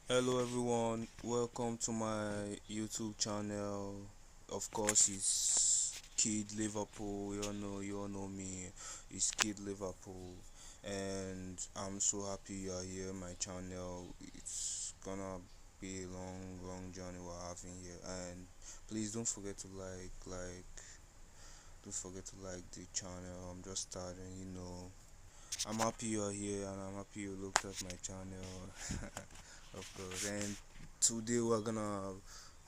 Hello everyone, welcome to my YouTube channel. Of course, it's Kid Liverpool. You all know me. It's Kid Liverpool, and I'm so happy you are here. My channel. It's gonna be a long journey we're having here, and please don't forget to don't forget to like the channel. I'm just starting. I'm happy you're here, and I'm happy you looked at my channel. Of course. And today we're gonna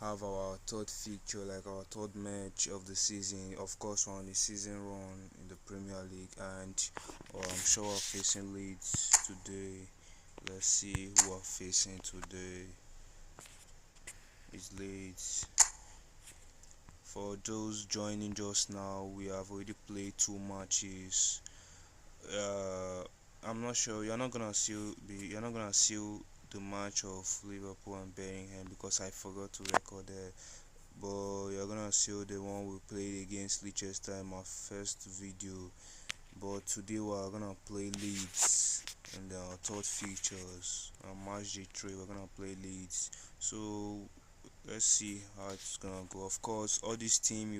have our third fixture, like our third match of the season. Of course, we're on the season run in the Premier League, and I'm sure we're facing Leeds today. Let's see who we're facing today. It's Leeds. For those joining just now, we have already played two matches. uh, I'm not sure you're not gonna see the match of Liverpool and Birmingham because I forgot to record it. But you're gonna see the one we played against Leicester in my first video. But today we're gonna play Leeds and our third features. On March Day 3 we're gonna play Leeds. So let's see how it's gonna go. Of course, all this team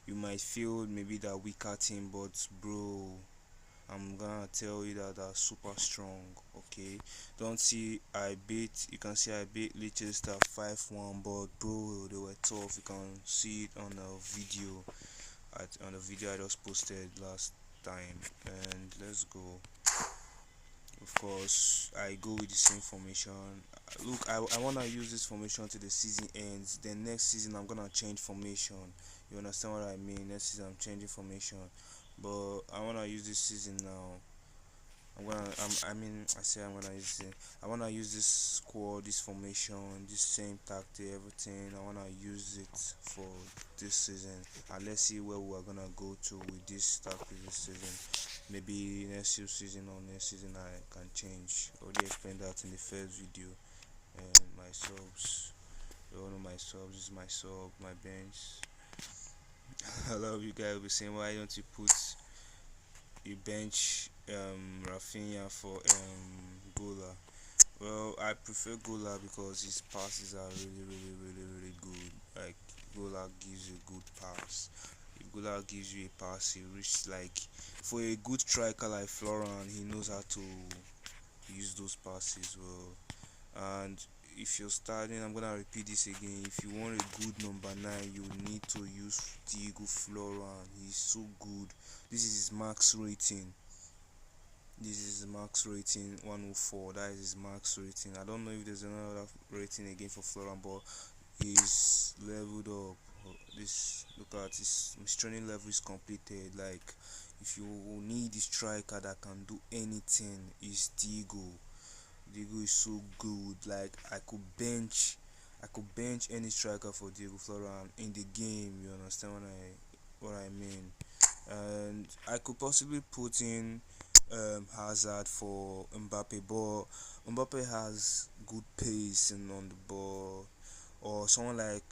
you might feel maybe that weaker team, but bro, I'm gonna tell you that they're super strong. Okay, don't see I beat. You can see I beat Leicester 5-1, but bro, they were tough. You can see it on the video. On the video I just posted last time. And let's go. Of course, I go with the same formation. Look, I wanna use this formation till the season ends. Then next season I'm gonna change formation. You understand what I mean? Next season I'm changing formation, but I wanna use this season now. I say I'm gonna use it. I wanna use this squad, this formation, this same tactic, everything. I wanna use it for this season, and let's see where we are gonna go to with this tactic this season. Maybe next season I can change. Already explained that in the first video. And my subs, you all know my subs. This is my sub, my bench. I love you guys. Will be saying, why don't you put you bench Rafinha for Gola? Well, I prefer Gola because his passes are really good. Like Gola gives you a good pass. If Gola gives you a pass, he reaches like for a good striker like Florian, he knows how to use those passes well. And if you're starting, I'm gonna repeat this again. If you want a good number 9, you need to use Diego Florian. He's so good. This is his max rating. This is max rating 104. That is his max rating. I don't know if there's another rating again for Florian, but he's leveled up. This look at his training level is completed. Like if you need a striker that can do anything, is Diego. Diego is so good. Like I could bench any striker for Diego Florian in the game. You understand what I mean? And I could possibly put in Hazard for Mbappe, but Mbappe has good pace and on the ball, or someone like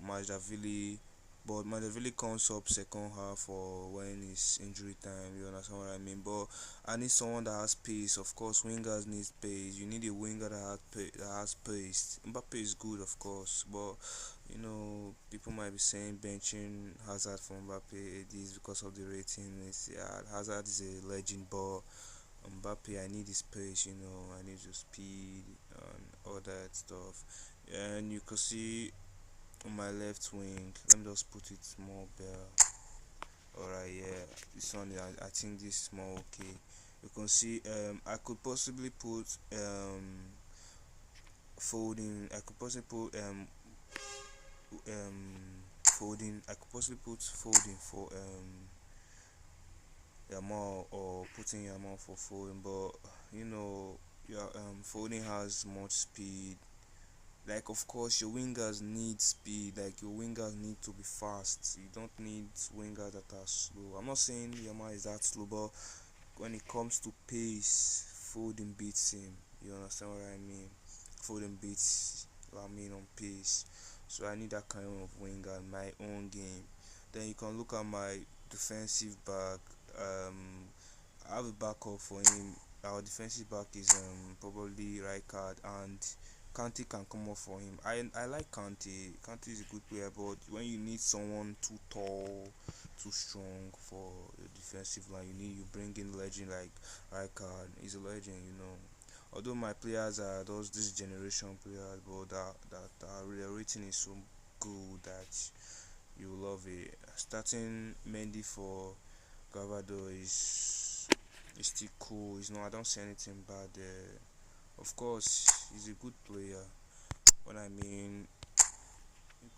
Majavili, but Majavili comes up second half or when it's injury time. You understand what I mean? But I need someone that has pace. Of course, wingers need pace. You need a winger that has pace. Mbappe is good, of course, but people might be saying benching Hazard for Mbappe. It is because of the rating. Yeah, Hazard is a legend, but Mbappe, I need his pace. I need his speed and all that stuff. And you can see on my left wing. Let me just put it more bare. Alright, yeah, this one. I think this is more okay. You can see. I could possibly put folding. I could possibly put folding. I could possibly put folding for Yamal, or putting Yamal for folding, but yeah, folding has much speed. Like of course your wingers need speed, like your wingers need to be fast. You don't need wingers that are slow. I'm not saying Yamal is that slow, but when it comes to pace, Foden beats him. You understand what I mean? Foden beats Lamine on pace. So I need that kind of winger in my own game. Then you can look at my defensive back. I have a backup for him. our defensive back is probably right card, and Kante can come up for him. I like Kante. Kante is a good player, but when you need someone too tall, too strong for the defensive line, you bring in legend like right card. He's a legend, you know. Although my players are those this generation players, but their rating is so good that you love it. Starting Mendy for Gavado is still cool. It's no, I don't see anything bad there. Of course, he's a good player. When I mean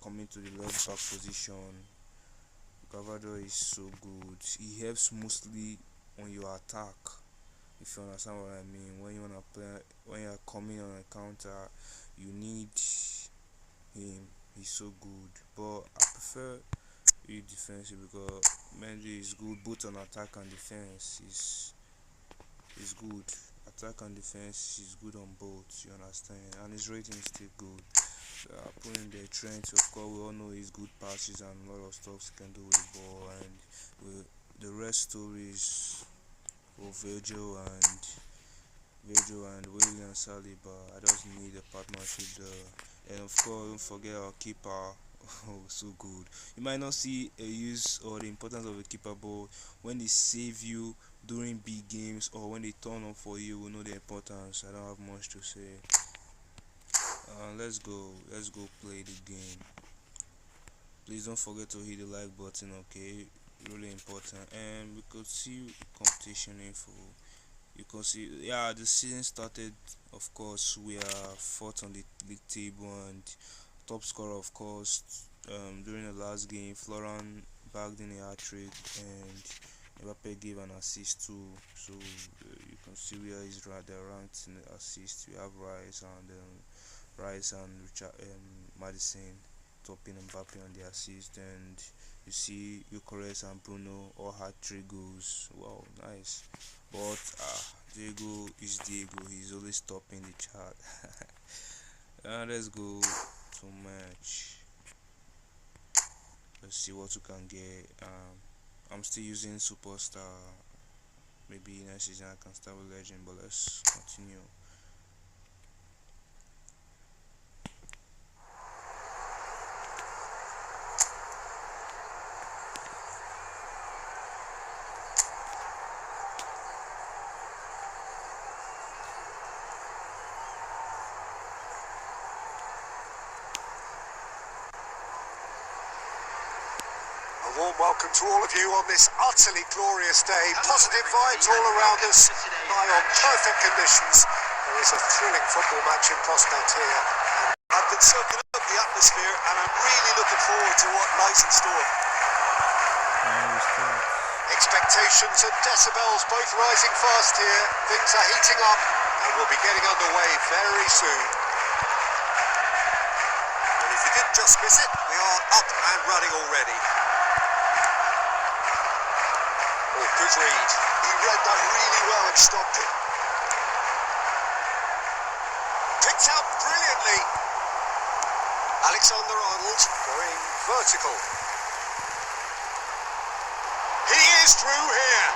coming to the left back position, Gavado is so good. He helps mostly on your attack. If you understand what I mean, when you wanna play, when you're coming on a counter, you need him. He's so good. But I prefer you defensive because Mendy is good both on attack and defense. He's good. Attack and defense is good on both, you understand? And his rating is still good. Putting the trends, of course, we all know his good passes and a lot of stuff he can do with the ball. And the rest stories of Virgil and William Saliba. I just need a partnership there. And of course, don't forget our keeper. Oh, so good. You might not see a use or the importance of a keeper, but when they save you during big games or when they turn up for you, we know the importance. I don't have much to say. Let's go play the game. Please don't forget to hit the like button, okay? Really important. And we could see competition info. You can see, yeah, the season started. Of course, we are fourth on the league table and top scorer, of course. During the last game, Florian bagged in a hat trick and Mbappe gave an assist too. So you can see where he's they're ranked in the assist. We have Rice and Richard, Madison topping Mbappe on the assist, and you see Eucharist and Bruno all had 3 goals. Wow, nice. But Diego is Diego. He's always topping the chart. Let's go to match. Let's see what we can get. I'm still using Superstar. Maybe next season I can start with Legend, but let's continue. A warm welcome to all of you on this utterly glorious day. Positive vibes all around us, lie on perfect conditions. There is a thrilling football match in prospect here. I've been soaking up the atmosphere and I'm really looking forward to what lies in store. Expectations and decibels both rising fast here. Things are heating up and we'll be getting underway very soon. And if you didn't just miss it, we are up and running already. Oh, good read. He read that really well and stopped it. Picked out brilliantly. Alexander-Arnold going vertical. He is through here.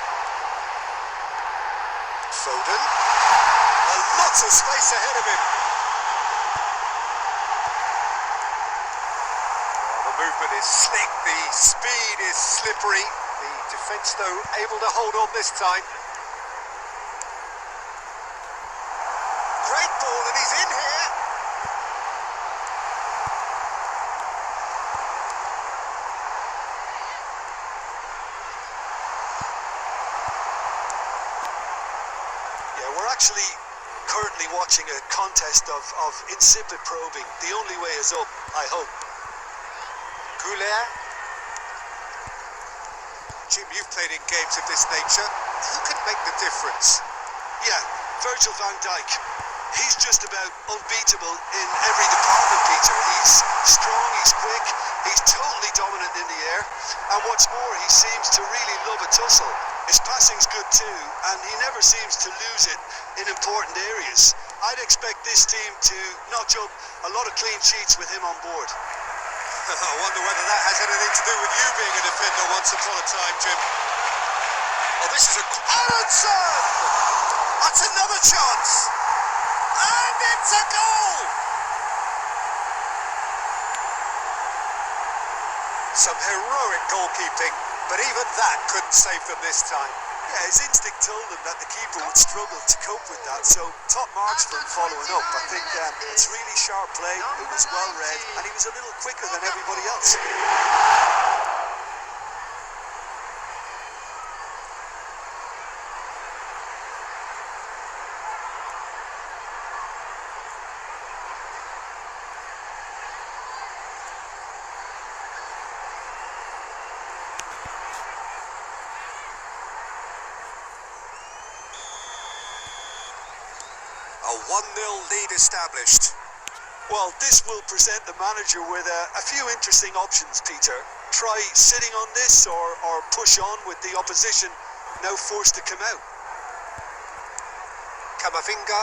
Foden. A lot of space ahead of him. The movement is slick. The speed is slippery. The defence, though, able to hold on this time. Great ball, and he's in here. Yeah, we're actually currently watching a contest of insipid probing. The only way is up, I hope. Goulet. Jim, you've played in games of this nature. Who can make the difference? Yeah, Virgil van Dijk. He's just about unbeatable in every department, Peter. He's strong, he's quick, he's totally dominant in the air. And what's more, he seems to really love a tussle. His passing's good too, and he never seems to lose it in important areas. I'd expect this team to notch up a lot of clean sheets with him on board. I wonder whether that has anything to do with you being a defender once upon a time, Jim. Oh, this is a... Aronson! That's another chance. And it's a goal. Some heroic goalkeeping, but even that couldn't save them this time. Yeah, his instinct told him that the keeper would struggle to cope with that, so top marks for him following up. I think it's really sharp play, it was well read, and he was a little quicker than everybody else. A 1-0 lead established. Well, this will present the manager with a few interesting options, Peter. Try sitting on this or push on with the opposition now forced to come out. Camavinga.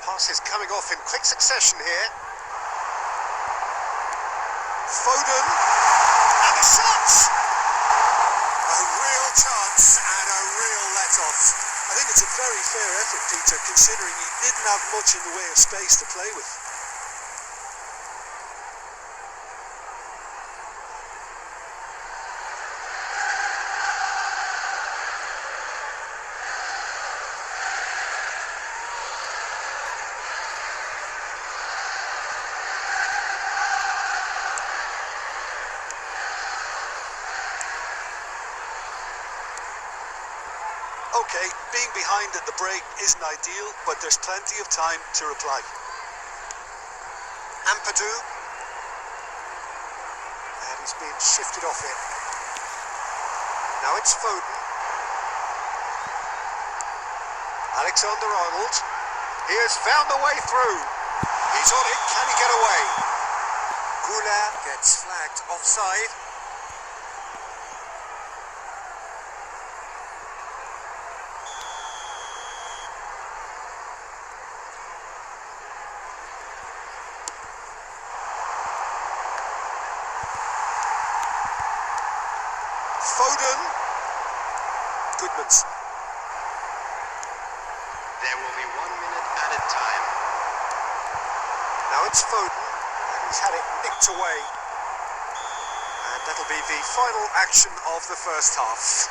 Pass is coming off in quick succession here. Foden. And the shots! A real chance and a real let-off. I think it's a very fair effort, Peter, considering he didn't have much in the way of space to play with. Okay, being behind at the break isn't ideal, but there's plenty of time to reply. Ampadu. And he's being shifted off it. Now it's Foden. Alexander-Arnold. He has found the way through. He's on it. Can he get away? Goulart gets flagged offside. Foden. Goodmanson. There will be 1 minute added time. Now it's Foden, and he's had it nicked away. And that'll be the final action of the first half.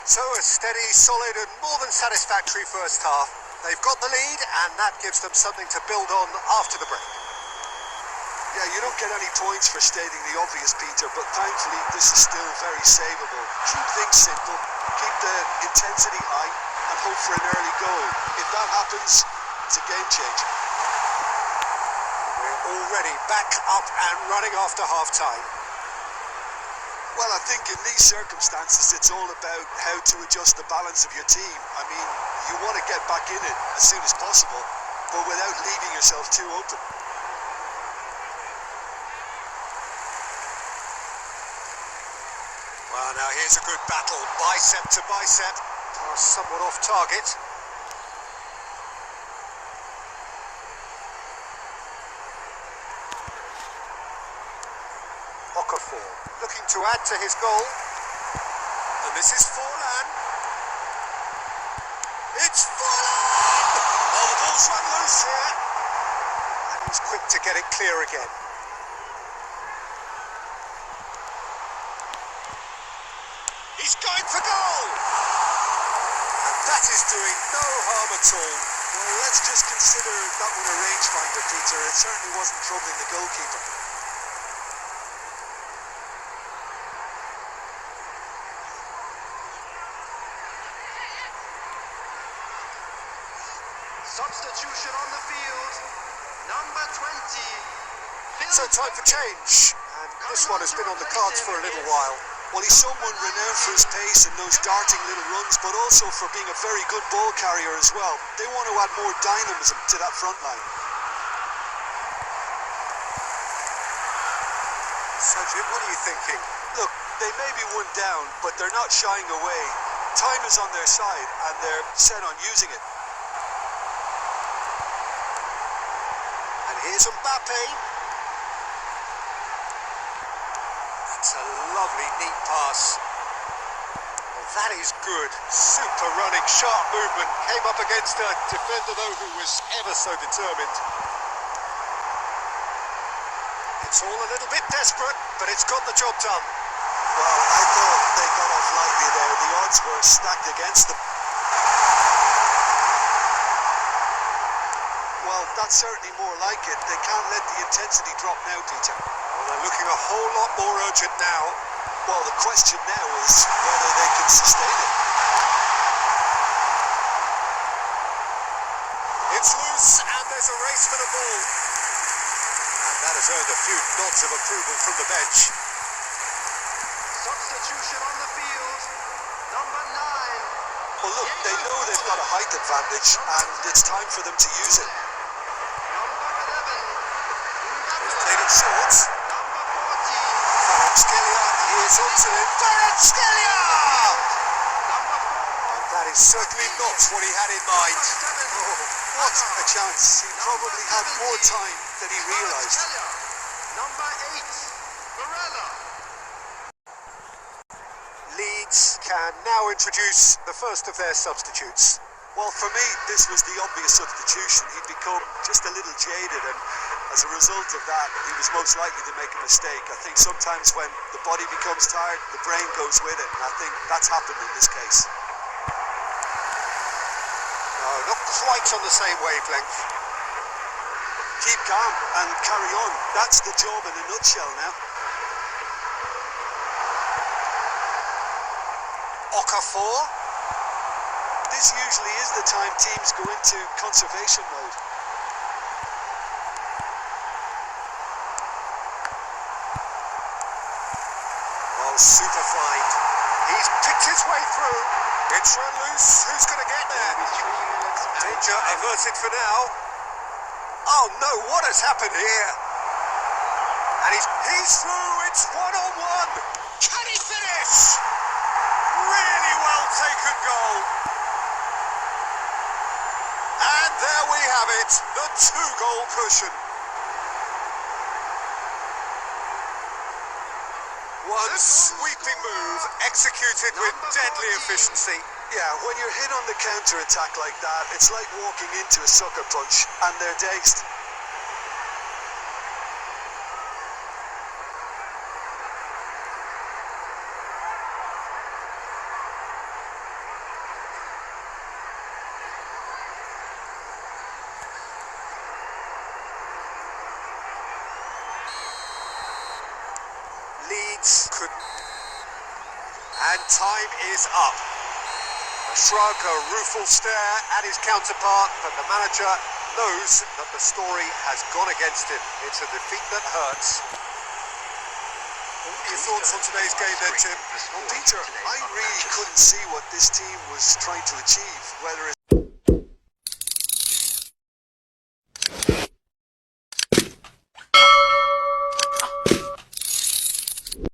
So a steady, solid and more than satisfactory first half. They've got the lead, and that gives them something to build on after the break. Yeah, you don't get any points for stating the obvious, Peter, but thankfully this is still very savable. Keep things simple, keep the intensity high, and hope for an early goal. If that happens, it's a game changer. We're already back up and running after half-time. Well, I think in these circumstances, it's all about how to adjust the balance of your team. I mean, you want to get back in it as soon as possible, but without leaving yourself too open. Well, now here's a good battle, bicep to bicep. Pass somewhat off target. Okafor looking to add to his goal. And this is Forlan. It's Forlan! Oh, the ball's run loose here. And he's quick to get it clear again. He's going for goal! And that is doing no harm at all. Well, let's just consider that one a rangefinder, Peter. It certainly wasn't troubling the goalkeeper. Substitution on the field. Number 20. So time for change. And this one has been on the cards for a little while. Well, he's someone renowned for his pace and those darting little runs, but also for being a very good ball carrier as well. They want to add more dynamism to that front line. So, Jim, what are you thinking? Look, they may be one down, but they're not shying away. Time is on their side, and they're set on using it. And here's Mbappe. It's a pass. Well, that is good. Super running, sharp movement. Came up against a defender, though, who was ever so determined. It's all a little bit desperate, but it's got the job done. Well, I thought they got off lightly there. The odds were stacked against them. Well, that's certainly more like it. They can't let the intensity drop now, Peter. Well, they're looking a whole lot more urgent now. Well, the question now is whether they can sustain it. It's loose, and there's a race for the ball. And that has earned a few nods of approval from the bench. Substitution on the field. Number 9. Well, look, they know they've got a height advantage, and it's time for them to use it. Number 11. He's played it short. Number 14. Skelia is onto it. Skelia! Number 4. And that is certainly not what he had in mind. Oh, what a chance. He probably had more time than he realised. Number 8. Barella. Leeds can now introduce the first of their substitutes. Well, for me, this was the obvious substitution. He'd become just a little jaded, and as a result of that, he was most likely to make a mistake. I think sometimes when the body becomes tired, the brain goes with it, and I think that's happened in this case. No, not quite on the same wavelength. Keep calm and carry on. That's the job in a nutshell now. Okafor. This usually is the time teams go into conservation mode. Oh, super fine. He's picked his way through. It's run loose. Who's going to get there? Danger averted for now. Oh no, what has happened here? And he's through. It's 1-on-1. Can he finish? Really well taken goal. And there we have it, the 2-goal cushion. One sweeping move, executed with deadly efficiency. Yeah, when you're hit on the counter-attack like that, it's like walking into a sucker punch, and they're dazed. Leeds could... And time is up. A shrug, a rueful stare at his counterpart, but the manager knows that the story has gone against him. It's a defeat that hurts. What are your thoughts on today's game then, Tim? Well, Peter, I really couldn't see what this team was trying to achieve, whether it's